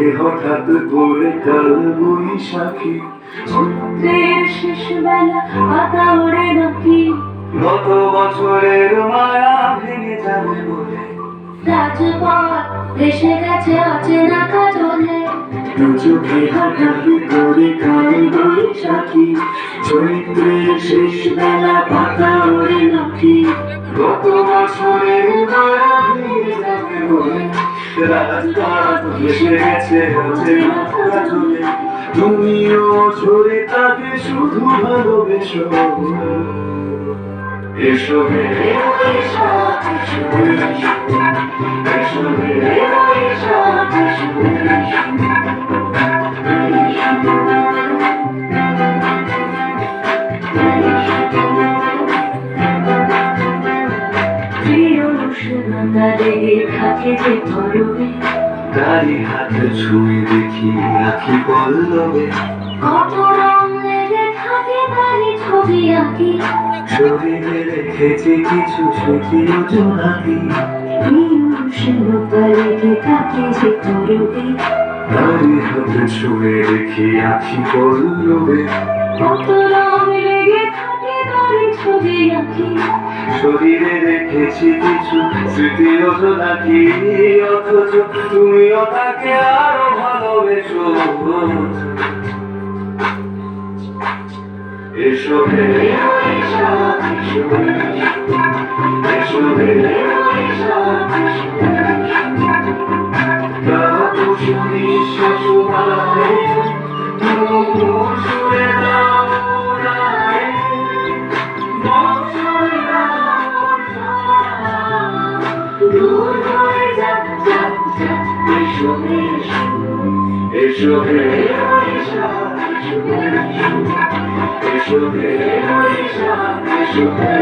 চোখে হঠাৎ করে কাল বৈশাখী, চৈত্রের শেষ বেলা পাতা ওড়ে নাকি, গত বছরের মায়া ভেঙে যাবে বলে রাজপথ ভেসে গেছে অচেনা কাজলে। দু চোখে হঠাৎ করে কাল বৈশাখী, চৈত্রের শেষ বেলা পাতা ওড়ে নাকি, গত বছরের মায়া ভেঙে যাবে বলে রাজপথ ভেসে গেছে অচেনা কাজলে। তুমিও ঝরে তাকে শুধু ভালোবেসো, এসো হে বৈশাখ, এসো হে বৈশাখ, এসো প্রিয় উষ্ণতা লেগে থাকে যে পরবে, তারি হাত ছুঁয়ে দেখি আখি পল্লবে, কত রং লেগে থাকে তারই ছবি আঁকি, শরীরে রেখেছি কিছু স্মৃতি ও জোনাকি। প্রিয় উষ্ণতা লেগে থাকে যে পরবে, তারি হাত ছুঁয়ে দেখি আখি পল্লবে, কত রং লেগে থাকে তারই ছবি আঁকি, শরীরে রেখেছি কিছু স্মৃতি ও জোনাকি। অথচ তুমিও তাকে আরো ভালোবেসো, এসো হে বৈশাখ, এসো হে বৈশাখ, গাবো নিঃশ্বাস বাড়ে, তুমুল সুরে দাও উড়ায়ে, বর্ষণ দাও ঝরা, দূর হয়ে যাক যাক যাক, এসো হে বৈশাখ, এসো হে বৈশাখ, এসো হে